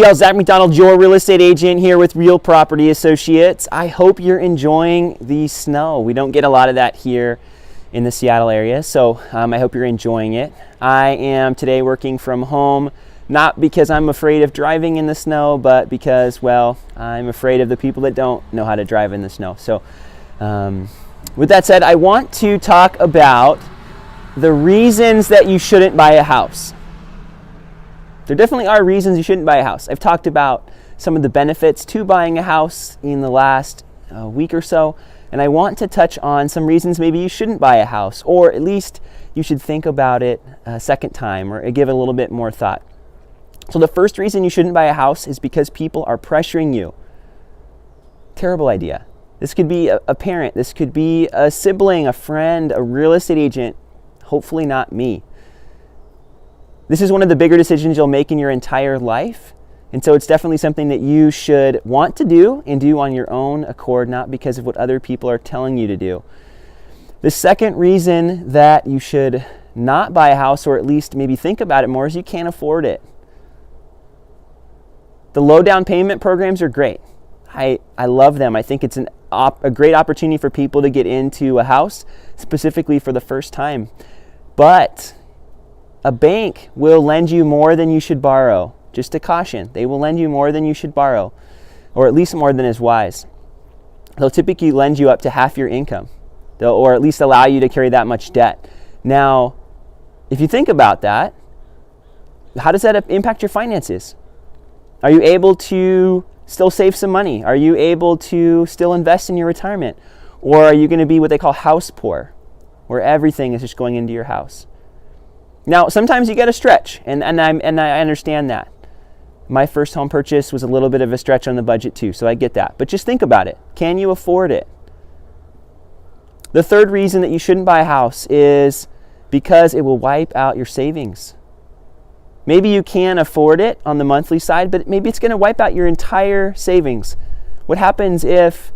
Hey y'all, Zach McDonald, your real estate agent here with Real Property Associates. I hope you're enjoying the snow. We don't get a lot of that here in the Seattle area, so I hope you're enjoying it. I am today working from home, not because I'm afraid of driving in the snow, but because, well, I'm afraid of the people that don't know how to drive in the snow. So with that said, I want to talk about the reasons that you shouldn't buy a house. There definitely are reasons you shouldn't buy a house. I've talked about some of the benefits to buying a house in the last week or so, and I want to touch on some reasons maybe you shouldn't buy a house, or at least you should think about it a second time or give it a little bit more thought. So the first reason you shouldn't buy a house is because people are pressuring you. Terrible idea. This could be a parent, this could be a sibling, a friend, a real estate agent, hopefully not me. This is one of the bigger decisions you'll make in your entire life. And so it's definitely something that you should want to do and do on your own accord, not because of what other people are telling you to do. The second reason that you should not buy a house, or at least maybe think about it more, is you can't afford it. The low down payment programs are great. I love them. I think it's a great opportunity for people to get into a house, specifically for the first time. But a bank will lend you more than you should borrow. Just a caution, they will lend you more than you should borrow, or at least more than is wise. They'll typically lend you up to half your income, or at least allow you to carry that much debt. Now, if you think about that, how does that impact your finances? Are you able to still save some money? Are you able to still invest in your retirement? Or are you going to be what they call house poor, where everything is just going into your house? Now, sometimes you got to stretch, and I understand that. My first home purchase was a little bit of a stretch on the budget too, so I get that. But just think about it. Can you afford it? The third reason that you shouldn't buy a house is because it will wipe out your savings. Maybe you can afford it on the monthly side, but maybe it's going to wipe out your entire savings. What happens if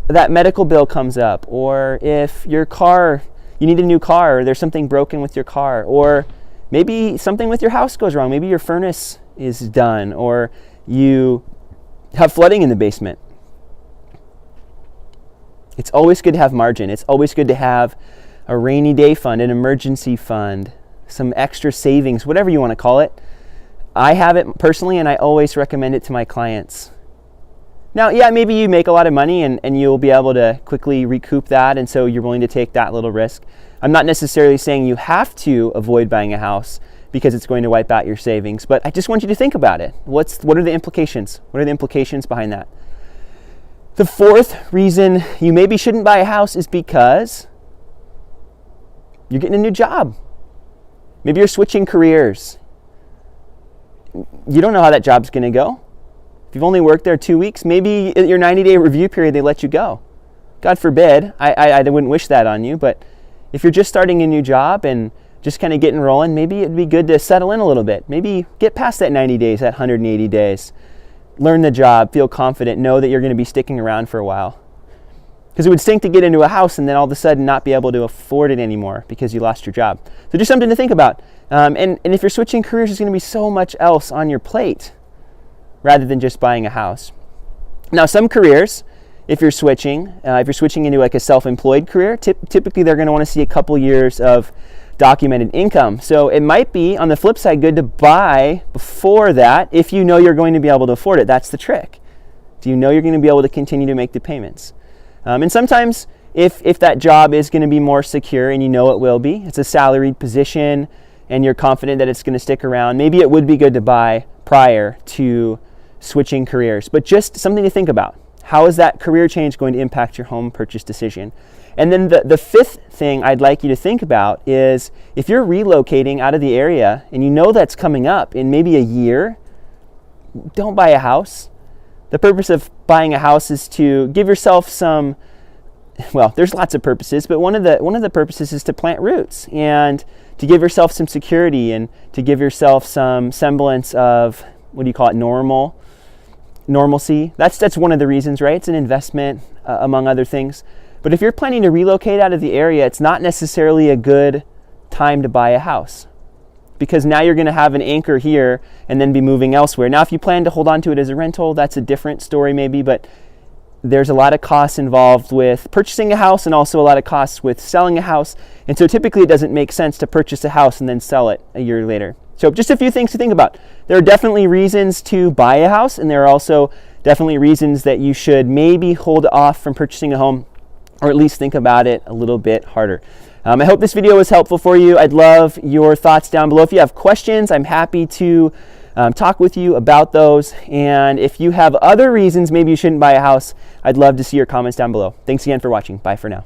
that medical bill comes up, or if you need a new car, or there's something broken with your car, or maybe something with your house goes wrong. Maybe your furnace is done, or you have flooding in the basement. It's always good to have margin. It's always good to have a rainy day fund, an emergency fund, some extra savings, whatever you want to call it. I have it personally, and I always recommend it to my clients. Now, yeah, maybe you make a lot of money and you'll be able to quickly recoup that, and so you're willing to take that little risk. I'm not necessarily saying you have to avoid buying a house because it's going to wipe out your savings, but I just want you to think about it. What are the implications? What are the implications behind that? The fourth reason you maybe shouldn't buy a house is because you're getting a new job. Maybe you're switching careers. You don't know how that job's going to go. If you've only worked there 2 weeks, maybe at your 90-day review period, they let you go. God forbid, I wouldn't wish that on you, but if you're just starting a new job and just kind of getting rolling, maybe it'd be good to settle in a little bit. Maybe get past that 90 days, that 180 days. Learn the job, feel confident, know that you're going to be sticking around for a while. Because it would stink to get into a house and then all of a sudden not be able to afford it anymore because you lost your job. So just something to think about. And if you're switching careers, there's going to be so much else on your plate rather than just buying a house. Now, some careers, if you're switching into like a self-employed career, typically they're going to want to see a couple years of documented income. So it might be, on the flip side, good to buy before that if you know you're going to be able to afford it. That's the trick. Do you know you're going to be able to continue to make the payments? And sometimes if that job is going to be more secure, and you know it will be, it's a salaried position and you're confident that it's going to stick around, maybe it would be good to buy prior to switching careers. But just something to think about. How is that career change going to impact your home purchase decision? And then the fifth thing I'd like you to think about is, if you're relocating out of the area and you know that's coming up in maybe a year, don't buy a house. The purpose of buying a house is to give yourself some, well, there's lots of purposes, but one of the purposes is to plant roots and to give yourself some security and to give yourself some semblance of, what do you call it, normalcy. That's one of the reasons, right? It's an investment, among other things. But if you're planning to relocate out of the area, it's not necessarily a good time to buy a house. because now you're going to have an anchor here and then be moving elsewhere. Now, if you plan to hold on to it as a rental, that's a different story maybe, but there's a lot of costs involved with purchasing a house and also a lot of costs with selling a house. And so typically it doesn't make sense to purchase a house and then sell it a year later. So just a few things to think about. There are definitely reasons to buy a house, and there are also definitely reasons that you should maybe hold off from purchasing a home, or at least think about it a little bit harder. I hope this video was helpful for you. I'd love your thoughts down below. If you have questions, I'm happy to talk with you about those. And if you have other reasons maybe you shouldn't buy a house, I'd love to see your comments down below. Thanks again for watching. Bye for now.